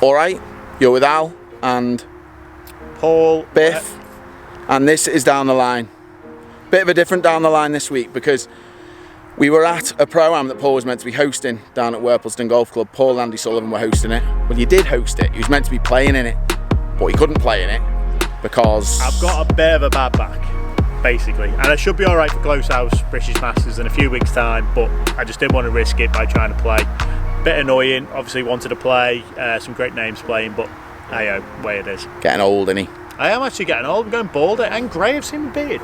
Alright, you're with Al and Paul, Biff, and this is Down the Line. Bit of a different Down the Line this week because we were at a pro-am that Paul was meant to be hosting down at Worplesden Golf Club. Paul and Andy Sullivan were hosting it. Well, he did host it. He was meant to be playing in it, but he couldn't play in it because I've got a bit of a bad back, basically, and I should be alright for Close House British Masters in a few weeks' time, but I just didn't want to risk it by trying to play. Bit annoying, obviously wanted to play, some great names playing, but hey, way it is. Getting old, isn't he? I am actually getting old. I'm going bald and grey. I've seen my beard.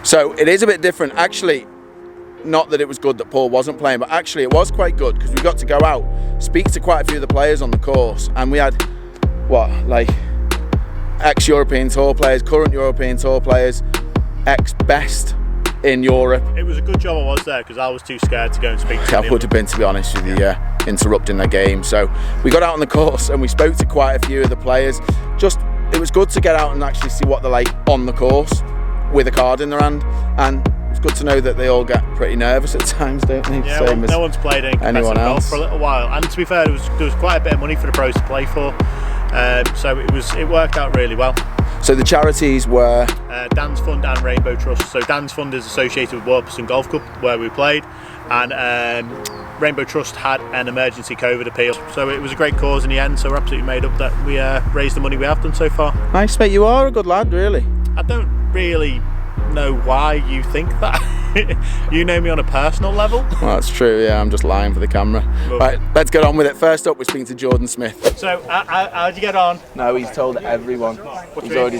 So it is a bit different. Actually, not that it was good that Paul wasn't playing, but actually it was quite good because we got to go out, speak to quite a few of the players on the course, and we had, like ex-European Tour players, current European Tour players, ex-best in Europe. It was a good job I was there because I was too scared to go and speak to I would have been, to be honest with you, interrupting the game. So we got out on the course and we spoke to quite a few of the players. It was good to get out and actually see what they're like on the course with a card in their hand, and it's good to know that they all get pretty nervous at times, don't they? Yeah, well, no one's played any competitive golf for a little while, and to be fair, there was quite a bit of money for the pros to play for, so it worked out really well. So the charities were Dan's Fund and Rainbow Trust. So Dan's Fund is associated with Worplesden Golf Club, where we played, and Rainbow Trust had an emergency COVID appeal. So it was a great cause in the end, so we're absolutely made up that we raised the money we have done so far. Nice, mate. You are a good lad, really. I don't really know why you think that. You know me on a personal level. Well, that's true, yeah, I'm just lying for the camera. Right, let's get on with it. First up, we're speaking to Jordan Smith. So, how'd you get on? No, he's told everyone. I've heard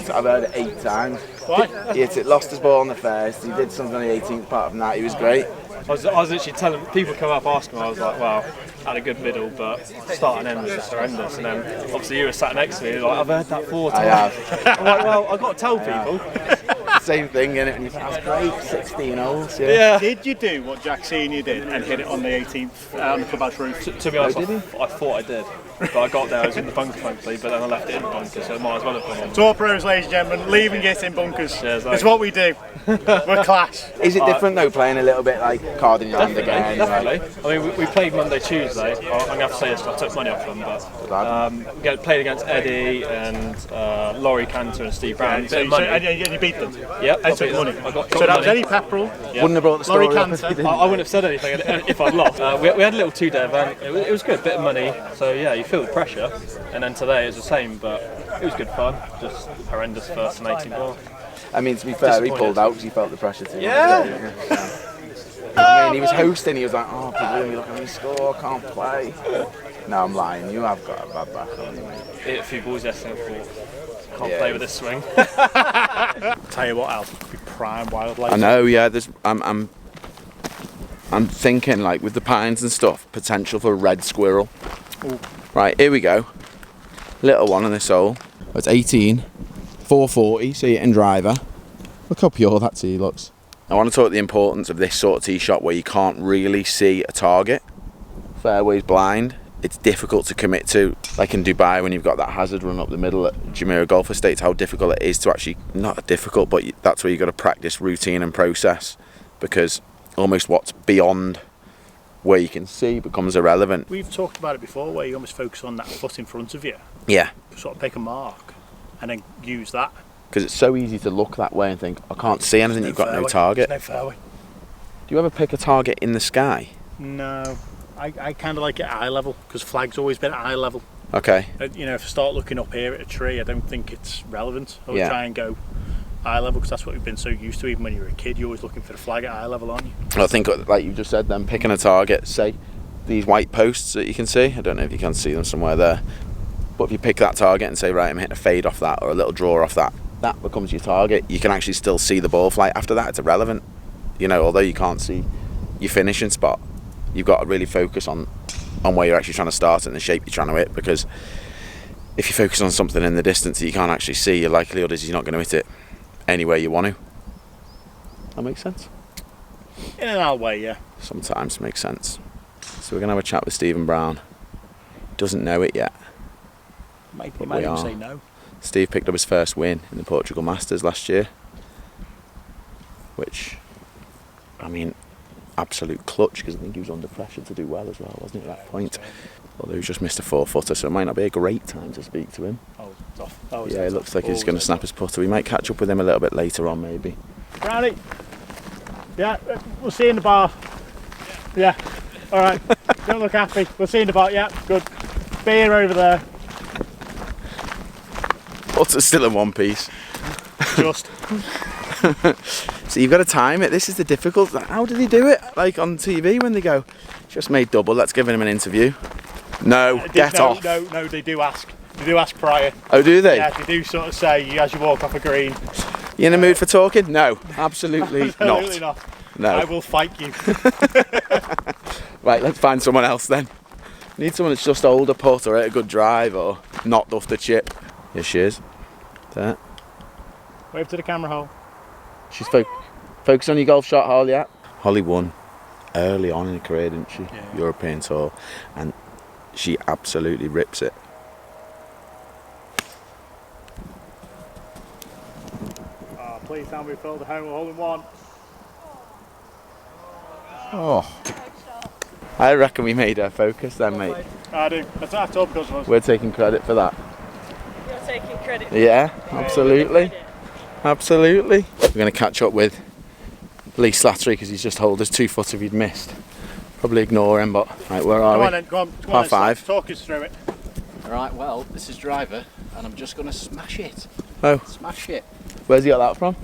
it 8 times. Why? He lost his ball on the first, he did something on the 18th part of that, he was great. I was literally telling people come up asking me, I was like, wow, had a good middle, but start and end was just horrendous. And then obviously you were sat next to me, like, I've heard that 4 times. I have. I'm like, well, I've got to tell people. Same thing, innit? And you think, that's great, 16 holes. Yeah. Did you do what Jack Senior did and hit it on the 18th on the clubhouse roof? To be honest, I thought I did. But I got there, I was in the bunker thankfully, but then I left it in the bunker, so it might as well have gone on. Tour pros, ladies and gentlemen, leaving it in bunkers. Yeah, it's what we do. We're class. Is it different though, playing a little bit like card in your hand again? Definitely. I mean, we played Monday, Tuesday. I'm going to have to say this, I took money off them, but we played against Eddie and Laurie Cantor and Steve Brown. So you beat them? Yep. I took money. So that was Eddie Pepperell. Yep. Wouldn't have brought the story Laurie up if you didn't. I wouldn't have said anything if I'd lost. We had a little 2-day event. It was good, bit of money. So yeah, you feel the pressure. And then today it was the same, but it was good fun. Just horrendous first and 18 ball. I mean, to be fair, he pulled out because he felt the pressure too. Yeah. I mean, he was hosting, he was like, oh, people are going to be looking at me score, can't play. No, I'm lying, you have got a bad back, haven't you, mate? Hit a few balls yesterday and thought, can't play with this swing. Tell you what, Al, be prime wildlife. I know, yeah. I'm thinking, like, with the pines and stuff, potential for a red squirrel. Ooh. Right, here we go. Little one on this hole. It's 18, 440, so you're in driver. Look how pure that tee looks. I want to talk the importance of this sort of tee shot where you can't really see a target. Fairway's blind. It's difficult to commit to. Like in Dubai when you've got that hazard run up the middle at Jumeirah Golf Estates, how difficult it is to actually, not difficult, but that's where you've got to practice routine and process, because almost what's beyond where you can see becomes irrelevant. We've talked about it before, where you almost focus on that foot in front of you. Yeah. Sort of pick a mark and then use that. Because it's so easy to look that way and think, I can't see anything, you've got no target. There's no fairway. Do you ever pick a target in the sky? No. I kind of like it at eye level, because flag's always been at eye level. Okay. You know, if I start looking up here at a tree, I don't think it's relevant. I would try and go eye level, because that's what we've been so used to. Even when you were a kid, you're always looking for the flag at eye level, aren't you? I think, like you just said then, picking a target, say these white posts that you can see, I don't know if you can see them somewhere there, but if you pick that target and say, right, I'm hitting a fade off that or a little draw off that, that becomes your target. You can actually still see the ball fly. After that, it's irrelevant. You know, although you can't see your finishing spot, you've got to really focus on where you're actually trying to start and the shape you're trying to hit, because if you focus on something in the distance that you can't actually see, your likelihood is you're not going to hit it anywhere you want to. That makes sense? In an odd way, yeah. Sometimes makes sense. So we're going to have a chat with Stephen Brown. Doesn't know it yet. Might even say no. Steve picked up his first win in the Portugal Masters last year, which, I mean, absolute clutch, because I think he was under pressure to do well as well, wasn't he, at that point? Although he's just missed a 4-footer, so it might not be a great time to speak to him. Oh, it's off. Oh, Yeah, it looks like he's going to snap his putter. We might catch up with him a little bit later on, maybe. Brownie. Yeah, we'll see you in the bar. Yeah. All right. Don't look happy. We'll see you in the bar. Yeah, good. Beer over there. Putter's still in one piece. Just. So you've got to time it. This is the difficult. How do they do it? Like on TV when they go, just made double. Let's give him an interview. No, get off. No, they do ask. They do ask prior. Oh, do they? Yeah, they do sort of say as you walk off a green. You in a mood for talking? No, absolutely, Absolutely not. No. I will fight you. Right, let's find someone else then. Need someone that's just older putt or at a good drive or not off the chip. Here she is. There. Wave to the camera hole. She's focused on your golf shot, Holly. Yeah. Holly won early on in her career, didn't she? Yeah. European Tour, and she absolutely rips it. Oh, please tell me we filled the hole in one. Oh. I reckon we made her focus then, mate. I do. That's all because of us. We're taking credit for that. You're taking credit. Yeah, absolutely. Absolutely. We're going to catch up with Lee Slattery because he's just holed his 2-footer he'd missed. Probably ignore him, but right, where are we? Go on, Par 5. Talk us through it. Right, well, this is driver, and I'm just going to smash it. Oh. Smash it. Where's he got that from?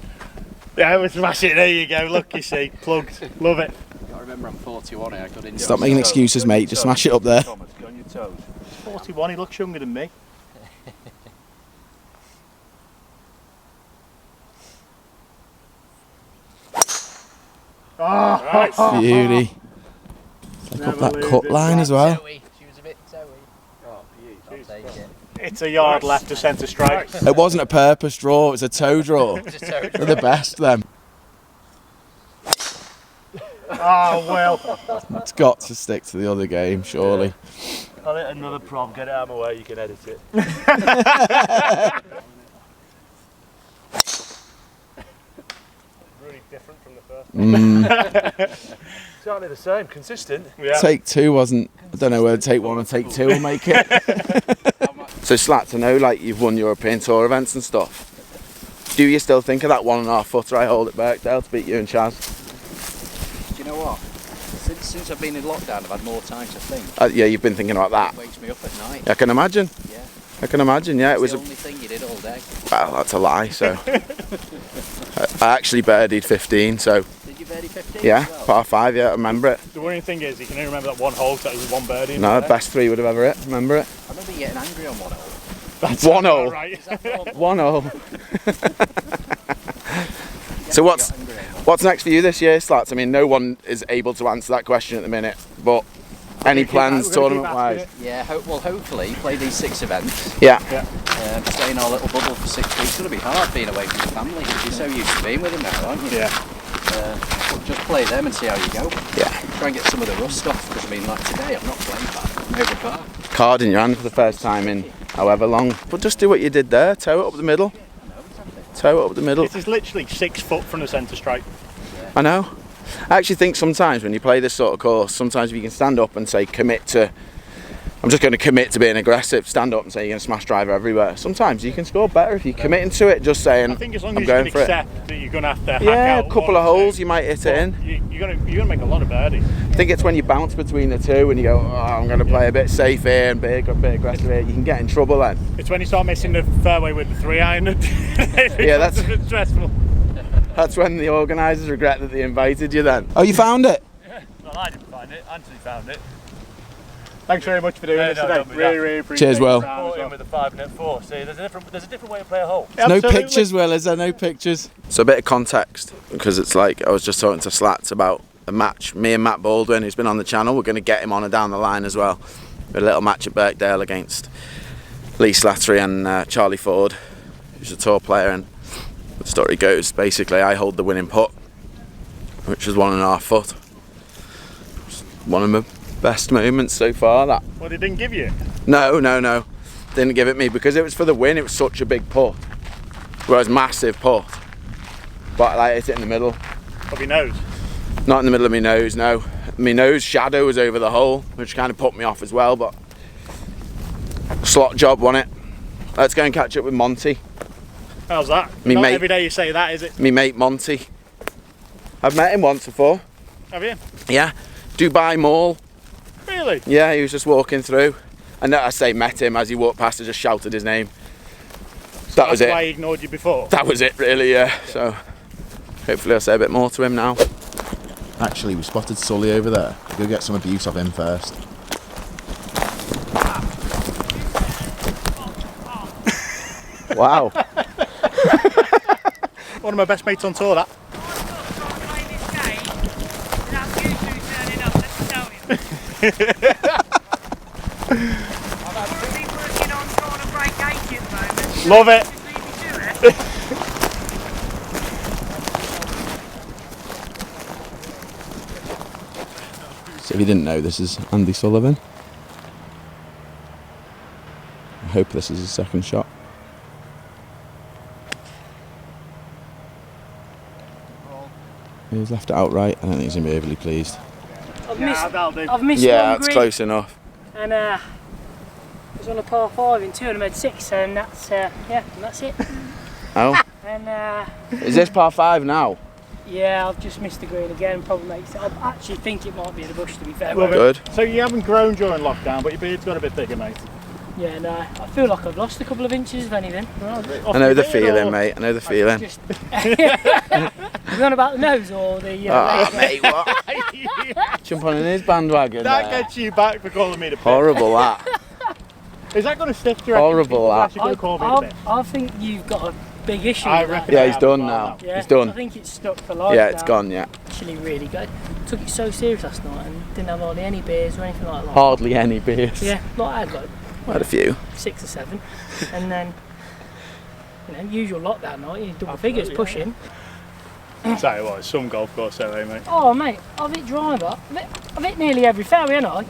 Yeah, we smash it. There you go. Look, you see, plugged. Love it. I remember I'm 41 here. I got into Stop making excuses, mate. Just smash it up there. Thomas, go on your toes. 41. He looks younger than me. Oh, Beauty. Take up that cut line as well. She was a bit toey. Oh, I'll take it. it's a yard left to centre strike. It wasn't a purpose draw, it was a toe draw. Just toe They're the best, them. Oh, well. It's got to stick to the other game, surely. I'll hit another prom. Get it out of my way. You can edit it. Really different from the first. Exactly the same, consistent. Yeah. Take 2 wasn't, I don't know whether take 1 or take 2 will make it. So Slats, I know like you've won European Tour events and stuff. Do you still think of that 1.5-footer I hold at Birkdale to beat you and Chaz? Do you know what? Since I've been in lockdown, I've had more time to think. Yeah, you've been thinking about that. It wakes me up at night. I can imagine. Yeah. I can imagine, yeah. It was the only thing you did all day. Well, that's a lie, so. I actually birdied 15, so. Did you birdie 15 Yeah, as well? par 5, yeah, I remember it. The worrying thing is, you can only remember that one hole, so that was one birdie. No, best 3 would have ever hit, remember it? I remember you getting angry on one hole. That's 1 hole. right. Is that the 1 one? hole. So You what's got angry on one. what's next for you this year, Slats? I mean, no one is able to answer that question at the minute, but any plans tournament-wise? Yeah, hopefully play these 6 events. Yeah. Stay in our little bubble for 6 weeks. It's going to be hard being away from the family. You're so used to being with them now, aren't you? Yeah. But just play them and see how you go. Yeah. Try and get some of the rust off, because I mean, like today, I'm not playing bad. I'm over par. Card in your hand for the first time in however long. But just do what you did there, toe it up the middle. Toe it up the middle. This is literally 6 foot from the centre strike. I know. I actually think sometimes when you play this sort of course, sometimes if you can stand up and say commit to, I'm just going to commit to being aggressive, stand up and say you're going to smash driver everywhere. Sometimes you can score better if you're committing to it, just saying I think as long I'm as you can going for it. accept that you're going to have to hack Yeah, out a couple one of or two, holes you might hit it in. You're going to make a lot of birdies. I think it's when you bounce between the two and you go, oh, I'm going to play a bit safe here and a bit aggressive here. You can get in trouble then. It's when you start missing the fairway with the 3-iron. Yeah, that's a bit stressful. That's when the organisers regret that they invited you then. Oh, you found it? Well, I didn't find it, Anthony found it. Thanks very much for doing this today. don't be Really, daft. really appreciate Cheers, it. Will. Caught him with a 5-net 4. See, there's a different way to play a hole. No Absolutely. pictures, Will, is there? No pictures? So a bit of context, because it's like I was just talking to Slats about a match. Me and Matt Baldwin, who's been on the channel, we're going to get him on and down the line as well. We had a little match at Birkdale against Lee Slattery and Charlie Ford, who's a tour player, and the story goes, basically I hold the winning putt, which was 1.5 foot. One of my best moments so far, that. Well, they didn't give you it. No. Didn't give it me because it was for the win. It was such a big putt. Whereas massive putt. But I hit it in the middle. Of your nose. Not in the middle of my nose, no. My nose shadow was over the hole, which kind of put me off as well. But Slot job, wasn't it? Let's go and catch up with Monty. How's that? Me Not mate. every day you say that, is it? Me mate Monty. I've met him once before. Have you? Yeah. Dubai Mall. Really? Yeah, he was just walking through. And I say met him, as he walked past, I just shouted his name. So that was that's it. why he ignored you before? That was it, really, yeah. So hopefully I'll say a bit more to him now. Actually, we spotted Sully over there. We'll go get some abuse of him first. Wow. One of my best mates on tour, that. Love it. So if you didn't know, this is Andy Sullivan. I hope this is his second shot. He's left it outright. I don't think he's going to be overly pleased. I've that'll do. missed Yeah, one it's green, close enough. and it was on a par 5 in 2 and I made 6, and that's and that's it. Oh, And is this par 5 now? yeah, I've just missed the green again. Probably makes it. I actually think it might be in the bush, to be fair. Love it. Good. So you haven't grown during lockdown, but your beard's got a bit bigger, mate. Yeah, no, I feel like I've lost a couple of inches, if anything. I know the feeling, mate. I know the feeling. Just you on about the nose or the? Ah, mate, what? Jump on in his bandwagon. That there. gets you back for calling me the bitch. Horrible, that. Is that going to stick, do you reckon? Horrible, People that. actually going to call me the bitch? I think you've got a big issue I with that. reckon Yeah, I he's have done as well now. Yeah, He's done. I think it's stuck for life. Yeah, it's now. gone, yeah. Actually, really good. Took it so serious last night and didn't have hardly any beers or anything like that. Hardly any beers. Yeah, like I had like I had a few. 6 or 7, and then usual lockdown night, you double figures pushing. Tell you what, it's some golf course there, eh, mate? Oh mate, I've hit driver. I've hit nearly every fairway, haven't I?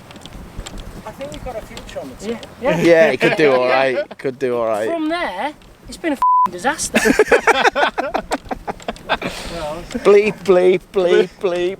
I think we've got a future on the team. Yeah. Yeah. Yeah, he could do alright. Could do alright. From there, it's been a disaster. Bleep, bleep, bleep, bleep.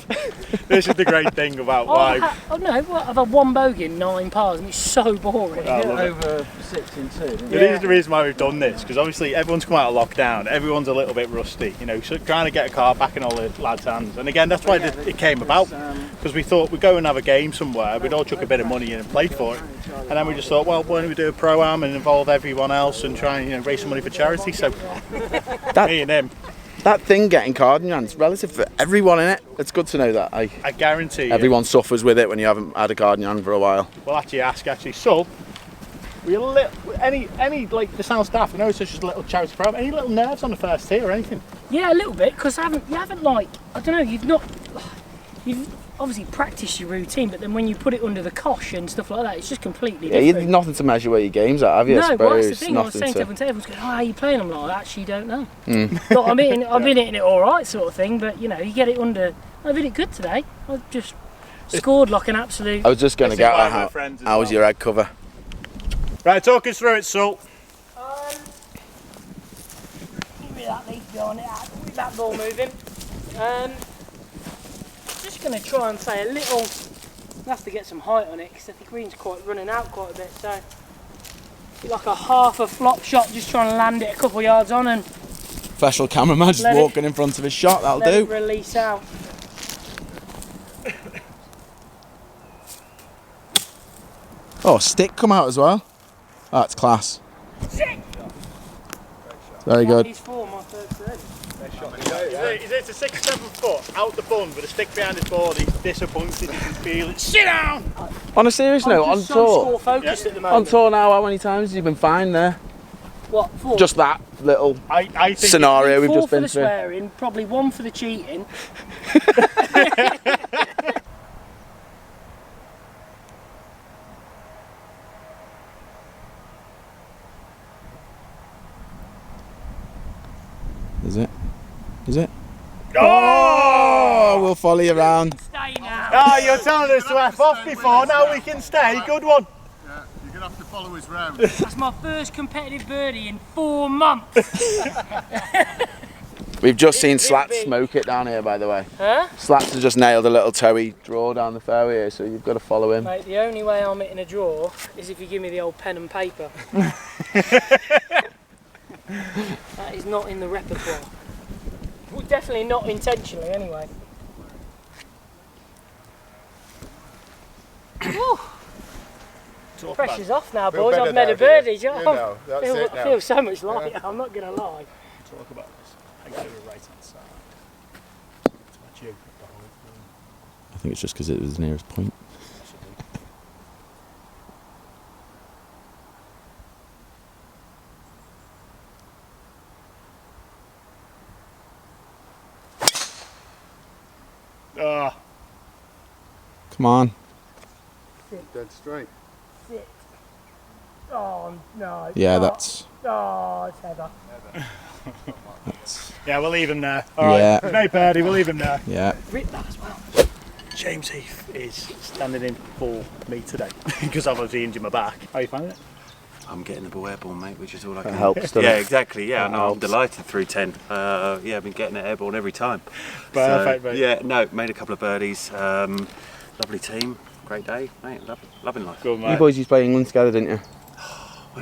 This is the great thing about life. I've had 1 bogey in 9 pars, and it's so boring. I love it. Over 6 in 2. It is the reason why we've done this, because obviously everyone's come out of lockdown, everyone's a little bit rusty, so trying to get a car back in all the lads' hands. And again, that's why it came about, because we thought we'd go and have a game somewhere, we'd all chuck a bit of money in and play for it. And then we just thought, well, why don't we do a pro-am and involve everyone else and try and raise some money for charity. So, me and him. That thing getting card in your hands, relative for everyone in it. It's good to know that. I guarantee you. Everyone suffers with it when you haven't had a card in your hand for a while. We'll actually ask, so, any like, the sound staff, I know it's just a little charity program, any little nerves on the first tee or anything? Yeah, a little bit, because you haven't like, I don't know, you've obviously practiced your routine, but then when you put it under the cosh and stuff like that, it's just completely Yeah, different. you've nothing to measure where your game's at, have you? I No, suppose. but that's the thing. I was Nothing saying to to... everyone's going, "Oh, how are you playing?" I'm like, "I actually don't know." But I've been hitting it all right, sort of thing. But you get it under. I've hit it good today. I just scored like an absolute. I was just going to This is get why at we're friends as how was well. your egg cover? Right, talk us through it, Salt. Give me that leaf behind it. With that ball moving. Just going to try and play a little. I have to get some height on it because the green's running out quite a bit. So like a half a flop shot, just trying to land it a couple yards on and Professional cameraman just walking in front of his shot. That'll let do. it release out. Oh, stick come out as well. Oh, that's class. Very good. He's 4, my third third. He's a 6-7 foot out the bun with a stick behind his board. He's disappointed. You can feel it. Sit down. On a serious note, on I'm so tour. score focused at the On moment. tour now, how many times have you been fined there? What? 4? Just that little I think scenario we've 4 just for been the through. swearing, probably 1 for the cheating. Is it? Is it? Oh, we'll follow you around. Stay now. Ah, you're telling us to F off before. Now we can stay. Good one. Yeah, you're going to have to follow us round. That's my first competitive birdie in 4 months. We've just seen Slats smoke it down here, by the way. Huh? Slats has just nailed a little toey draw down the fairway here, so you've got to follow him. Mate, the only way I'm hitting a draw is if you give me the old pen and paper. That is not in the repertoire. Well, definitely not intentionally, anyway. Pressure's off now, boys. I've made a birdie. I feel so much lighter, I'm not going to lie. Talk about this. I go to the right hand side. I think it's just because it was the nearest point. Come on. Dead straight. Sit. Oh, no. Yeah, that's... Oh, it's heather. Yeah, we'll leave him there. Alright, he's made birdie, we'll leave him there. Yeah. Rip that as well. James Heath is standing in for me today because I've obviously injured my back. How are you finding it? I'm getting the ball airborne, mate, which is all I can. That helps, doesn't yeah, it? exactly. Yeah, That no, I'm helps. delighted through 10. Yeah, I've been getting it airborne every time. Perfect, So, mate. yeah, no, made a couple of birdies. Lovely team, great day, mate. Loving life. Good, mate. You boys used to play England together, didn't you?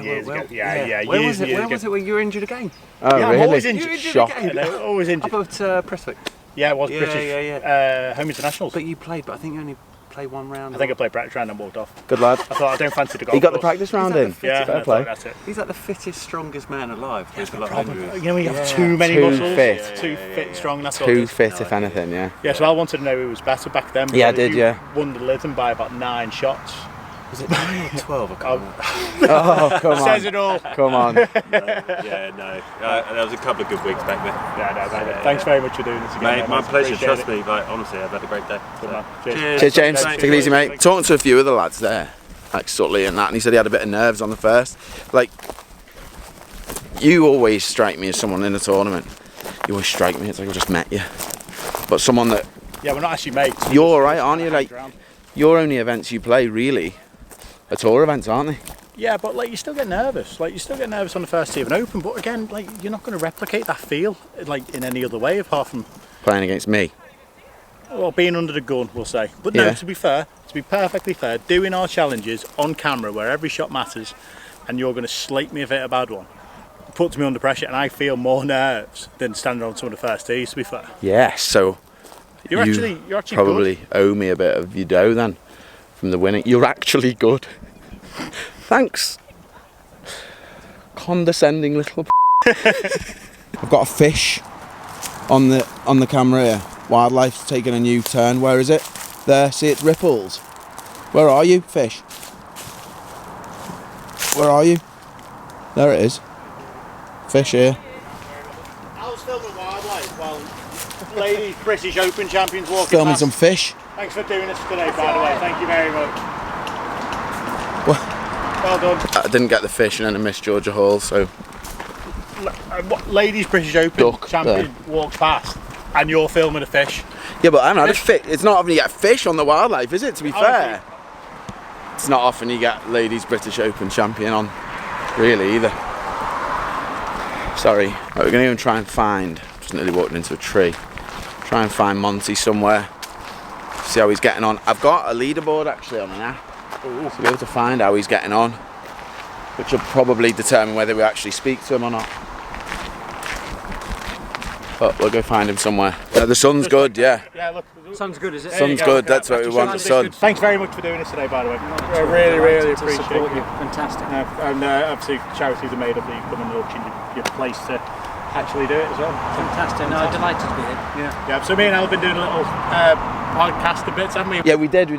Years ago. Yeah, Where years was it when you were injured again? Oh, Yeah, I'm really? always injured. You injured Shocking. again? Always injured. Up at Prestwick. Yeah, it was Yeah, British. yeah. Home internationals. But you played, but I think you only played one round. I think I played practice round and walked off. Good lad. I thought I don't fancy the golf. He got the course. practice round in. Yeah, Fair I play. thought that's it. He's like the fittest, strongest man alive. That's with the a lot of problem. injuries. You know, when you have too many Too muscles, fit. too fit, strong. That's all. Too fit, if anything, yeah. Yeah, so I wanted to know who was better back then. Yeah, I because did, you yeah. Won the Lytham by about 9 shots. Was it 9 or 12? I can't remember. Oh, come on. Says it all. Come on. Yeah, no. There was a couple of good weeks back then. Yeah, no, mate. Thanks very much for doing this again. Mate, my pleasure. Appreciate Trust it. me. Like, honestly, I've had a great day. Good So. man. Cheers, James. Thanks. Take it easy, mate. Talking to a few of the lads there, like Sutley and that, and he said he had a bit of nerves on the first. Like, you always strike me as someone in a tournament. You always strike me. It's like I just met you. But someone that... Yeah, we're not actually mates. You're alright, aren't you? Like, your only events you play, really, are tour events, aren't they? Yeah, but like you still get nervous. Like you still get nervous on the first tee of an Open. But again, like you're not going to replicate that feel like in any other way apart from Playing against me. well being under the gun, we'll say. But no, Yeah. to be fair, to be perfectly fair, doing our challenges on camera where every shot matters, and you're going to slate me if it's a bad one, puts me under pressure, and I feel more nerves than standing on some of the first tees. To be fair, Yes, so you're you actually probably good. owe me a bit of your dough then from the winning. You're actually good. Thanks. Condescending little I've got a fish on the camera here. Wildlife's taking a new turn. Where is it? There, see it's ripples. Where are you, fish? Where are you? There it is. Fish here. I was filming wildlife while ladies British Open champions walking Filming past. some fish. Thanks for doing this today, by the way. Thank you very much. Well, Well done. I didn't get the fish and then I missed Georgia Hall, so What ladies British Open Duck champion walks past and you're filming a fish. yeah, but I haven't had a fish. It's not often you get fish on the Wildlife, is it? To be Oh, fair, it's not often you get ladies British Open champion on, really either. Sorry, right, we're going to even try and find. Just nearly walked into a tree. Try and find Monty somewhere. See how he's getting on. I've got a leaderboard actually on an app. So be able to find how he's getting on, which will probably determine whether we actually speak to him or not. But we'll go find him somewhere. The sun's good, yeah. Yeah, look. Sun's good, is it? Sun's good, that's what we want, the sun. Thanks very much for doing this today, by the way. I really to appreciate support it. you. Fantastic. And obviously, charities are made up that you come and auction your place to actually do it as well. Fantastic. No, delighted to be here. Yeah, so me and Al have been doing a little podcast a bit, haven't we? Yeah, we did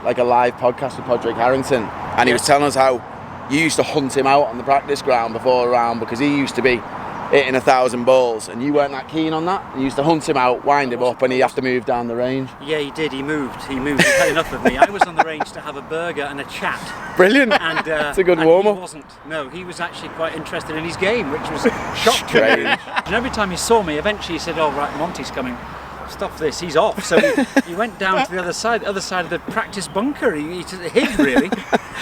like a live podcast with Podrick Harrington, and he was telling us how you used to hunt him out on the practice ground before a round because he used to be hitting 1,000 balls and you weren't that keen on that. You used to hunt him out, wind him up, and he'd have to move down the range. Yeah, he did. He moved. He had enough of me. I was on the range to have a burger and a chat. Brilliant. And It's a good and warm-up. He wasn't. No, he was actually quite interested in his game, which was shocked. Strange. And every time he saw me, eventually he said, "Oh right, Monty's coming. Stop this. He's off." So he went down to the other side of the practice bunker. He hid really.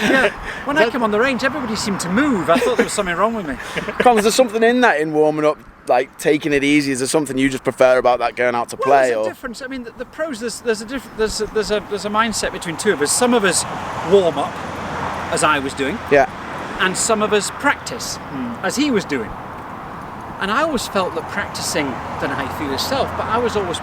Yeah. When I come on the range, everybody seemed to move. I thought there was something wrong with me. Collins, there's something in that in warming up like taking it easy? Is there something you just prefer about that going out to play? There's a difference. I mean, the pros. There's a mindset between two of us. Some of us warm up, as I was doing. Yeah. And some of us practice, as he was doing. And I always felt that practicing, I don't know how you feel yourself, but I was always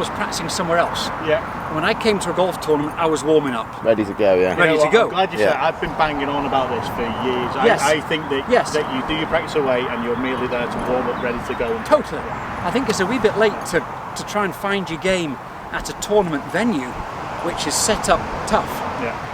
practicing somewhere else. Yeah. When I came to a golf tournament, I was warming up. Ready to go, yeah. Ready to go. I'm glad you said. I've been banging on about this for years. Yes. I think that that you do your practice away and you're merely there to warm up, ready to go. Totally. I think it's a wee bit late to try and find your game at a tournament venue, which is set up tough. Yeah.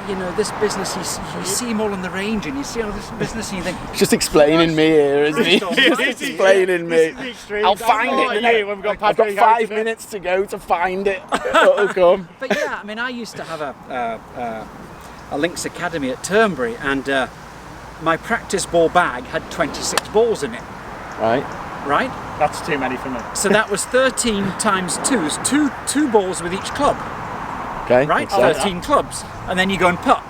You know, this business, you see them all on the range and you see all this business and you think... Just explaining me here, isn't he? Just explaining me. I'll find it. I've got 5 minutes to go to find it. It'll come. But yeah, I mean, I used to have a Links Academy at Turnberry, and my practice ball bag had 26 balls in it. Right? That's too many for me. So that was 13 times 2, two balls with each club. Okay. Right? 13 clubs. And then you go and putt.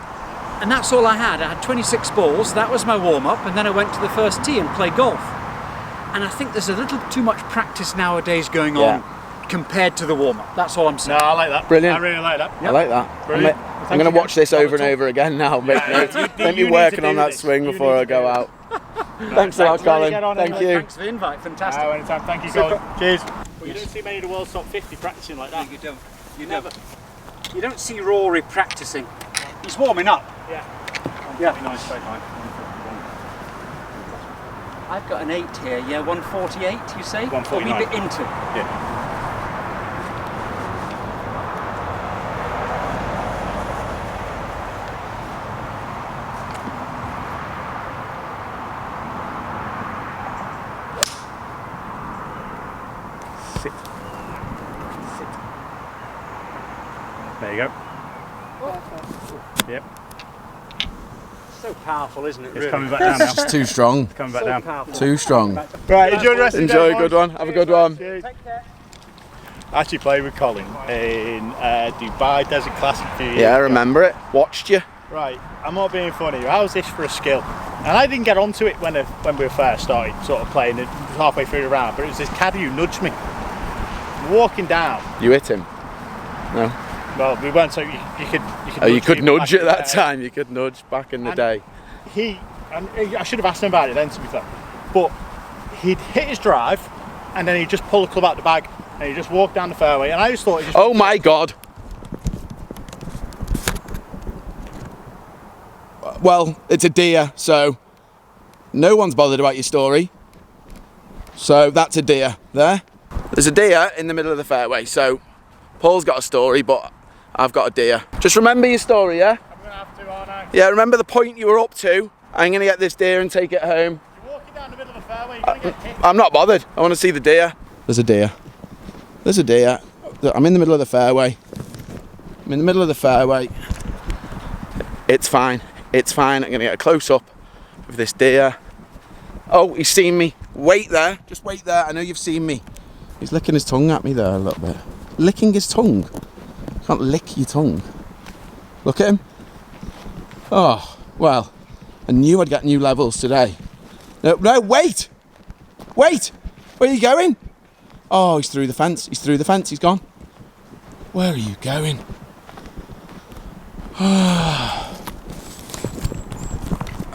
And that's all I had. I had 26 balls, that was my warm-up, and then I went to the first tee and played golf. And I think there's a little too much practice nowadays going on compared to the warm-up. That's all I'm saying. No, I like that. Brilliant. I really like that. I like that. Brilliant. I'm going to watch this over and over again now. Make me working on that swing before I go out. Thanks a lot, Colin. Thank you. Thanks for the invite. Fantastic. Anytime. Thank you, Colin. Cheers. Well, you don't see many of the world's top 50 practicing like that. You don't. You never. You don't see Rory practicing. He's warming up. Yeah. Nice straight line. I've got an 8 here. Yeah, 148. You say? 149. A wee bit into. Yeah. There you go. Yep. So powerful, isn't it? It's coming back down now. It's too strong. It's coming back down. Powerful. Too strong. Right, enjoy the rest of the day. Enjoy a good one. Have a good one. Cheers. I actually played with Colin in Dubai Desert Classic a few years Yeah, I ago. remember it. Watched you. Right, I'm not being funny. How's this for a skill? And I didn't get onto it when we first started sort of playing it halfway through the round, but it was this caddy who nudged me. Walking down. You hit him? No. Well, we weren't, so you could. Oh, you could nudge at that there. time. You could nudge back in the day. I should have asked him about it then, to be fair. But he'd hit his drive, and then he'd just pull the club out the bag, and he'd just walk down the fairway. And I just thought, oh my God. Well, it's a deer, so no one's bothered about your story. So that's a deer there. There's a deer in the middle of the fairway. So Paul's got a story, but I've got a deer. Just remember your story, yeah? I'm going to have to, aren't I? Yeah, remember the point you were up to. I'm going to get this deer and take it home. You're walking down the middle of the fairway, you're going to get hit. I'm not bothered. I want to see the deer. There's a deer. There's a deer. I'm in the middle of the fairway. I'm in the middle of the fairway. It's fine. It's fine. I'm going to get a close up of this deer. Oh, he's seen me. Wait there. Just wait there. I know you've seen me. He's licking his tongue at me there a little bit. Licking his tongue. You can't lick your tongue. Look at him. Oh, well, I knew I'd get new levels today. No, wait. Wait. Where are you going? Oh, he's through the fence. He's through the fence. He's gone. Where are you going? I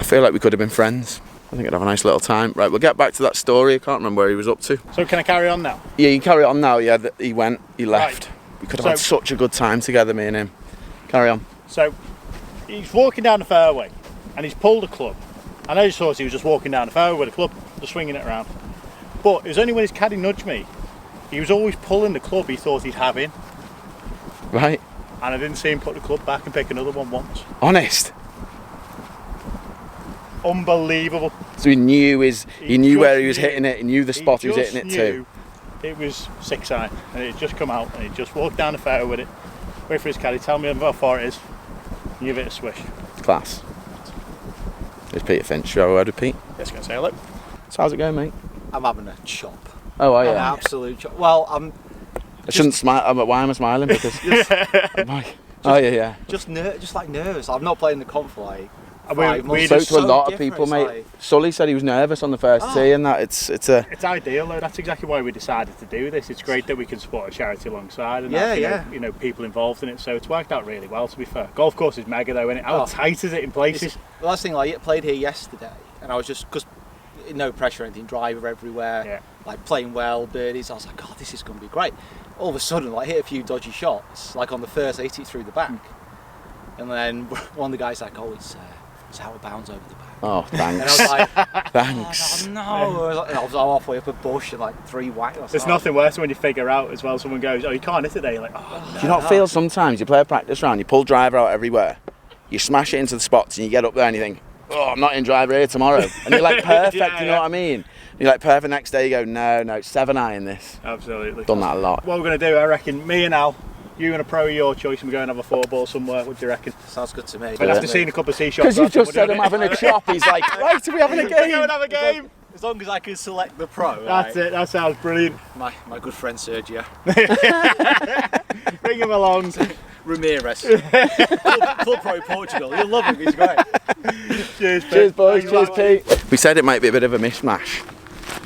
feel like we could have been friends. I think I'd have a nice little time. Right, we'll get back to that story. I can't remember where he was up to. So can I carry on now? Yeah, you can carry on now. Yeah, he went, he left. Right. We could have had such a good time together, me and him. Carry on. So he's walking down the fairway and he's pulled a club. And I just thought he was just walking down the fairway with a club, just swinging it around. But it was only when his caddy nudged me, he was always pulling the club he thought he'd have in. Right. And I didn't see him put the club back and pick another one once. Honest. Unbelievable. So he knew where he was hitting it, he knew the spot he was hitting it to. It was 6 iron and it had just come out and he just walked down the fairway with it. Wait for his caddy, tell me how far it is. And give it a swish. Class. There's Peter Finch. Shall we go with Pete? Just gonna say hello. So how's it going, mate? I'm having a chop. Oh, are you? An absolute chop. Well, I shouldn't smile. Why am I smiling? Because oh yeah. Just like nervous. I've not played in the comp for like We spoke just to a lot of people, mate. Sully said he was nervous on the first tee, and that it's ideal though. That's exactly why we decided to do this. It's great that we can support a charity alongside, and you know, people involved in it. So it's worked out really well, to be fair. Golf course is mega though, isn't it? How tight is it in places? The last thing, I played here yesterday, and I was just, because no pressure or anything, driver everywhere, like playing well, birdies. I was like, God, this is going to be great. All of a sudden, like, hit a few dodgy shots. Like on the first, I hit it through the back, and then one of the guys like, oh, it's out of bounds over the back. Oh, thanks. And I was like, thanks. Oh, no. And I was halfway up a bush and like 3 whacks. There's nothing worse than when you figure out as well. Someone goes, "Oh, you can't hit it there." You're like, "Oh." Do you not feel sometimes you play a practice round, you pull driver out everywhere, you smash it into the spots, and you get up there and you think, "Oh, I'm not in driver here tomorrow," and you're like perfect. You know what I mean? You're like perfect. Next day you go, no, 7-iron this. Absolutely. Done that a lot. What we're going to do, I reckon, me and Al, you and a pro of your choice, and we're going to have a 4-ball somewhere. What do you reckon? Sounds good to me. But after seeing a couple of tee shots, because you just said I'm having a chop, he's like, right, are we having a game? Go and have a game. As long as I can select the pro. That's it. That sounds brilliant. My good friend Sergio. Bring him along. Ramirez. Club Pro Portugal. You'll love him. He's great. Cheers, Pete. Cheers, boys. Cheers, Pete. We said it might be a bit of a mishmash,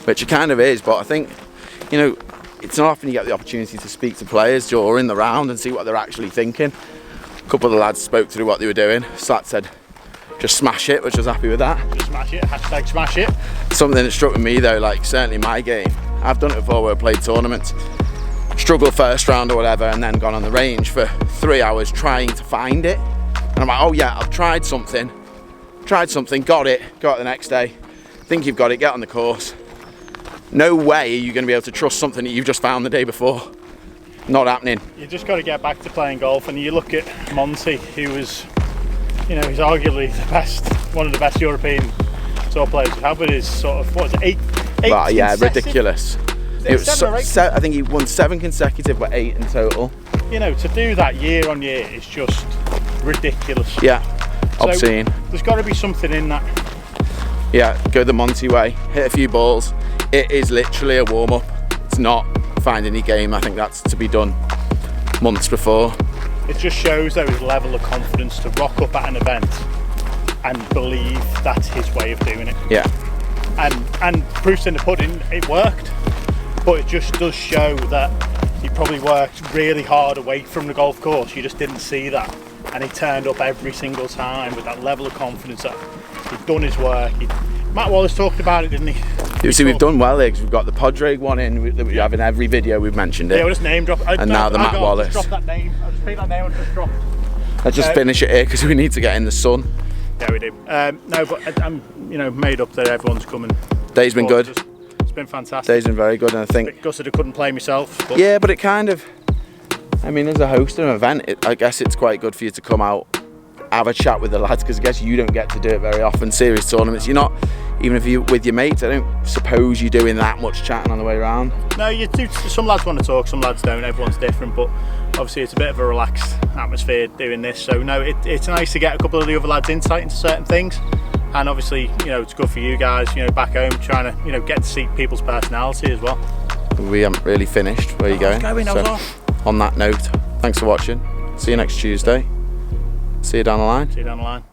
which it kind of is, but I think, you know, it's not often you get the opportunity to speak to players during the round and see what they're actually thinking. A couple of the lads spoke through what they were doing. Slat said, just smash it, which I was happy with that. Just smash it, hashtag smash it. Something that struck with me though, like certainly my game, I've done it before where I played tournaments, struggled first round or whatever, and then gone on the range for 3 hours trying to find it. And I'm like, oh yeah, I've tried something, got it the next day, think you've got it, get on the course. No way are you going to be able to trust something that you've just found the day before. Not happening. You just got to get back to playing golf, and you look at Monty, who was, you know, he's arguably the best, one of the best European tour players we've had, with his sort of, what is it, eight Well, yeah, consecutive? ridiculous. It was I think he won 7 consecutive, but 8 in total. You know, to do that year on year is just ridiculous. Yeah, obscene. So there's got to be something in that. Yeah, go the Monty way, hit a few balls. It is literally a warm-up. It's not finding any game. I think that's to be done months before. It just shows though his level of confidence to rock up at an event and believe that's his way of doing it. Yeah. And proof's in the pudding, it worked. But it just does show that he probably worked really hard away from the golf course. You just didn't see that. And he turned up every single time with that level of confidence that he'd done his work. Matt Wallace talked about it, didn't he? You see, we've done well here because we've got the Podrig one in that we have in every video. We've mentioned it. Yeah, we'll just name drop. Now the Matt Wallace. Just drop that name. I'll just pick that name and just drop. Let's just finish it here because we need to get in the sun. Yeah, we do. No, but I'm, you know, made up that everyone's coming. Day's been good. It's been fantastic. Day's been very good, and I think. A bit gutted I couldn't play myself. But yeah, but it kind of. I mean, as a host of an event, I guess it's quite good for you to come out, have a chat with the lads, because I guess you don't get to do it very often. Serious tournaments, you're not. Even if you're with your mates, I don't suppose you're doing that much chatting on the way around. No, you do. Some lads want to talk, some lads don't. Everyone's different, but obviously it's a bit of a relaxed atmosphere doing this. So no, it's nice to get a couple of the other lads' insight into certain things, and obviously, you know, it's good for you guys, you know, back home, trying to, you know, get to see people's personality as well. We haven't really finished. Where are you going? On that note, thanks for watching. See you next Tuesday. See you down the line. See you down the line.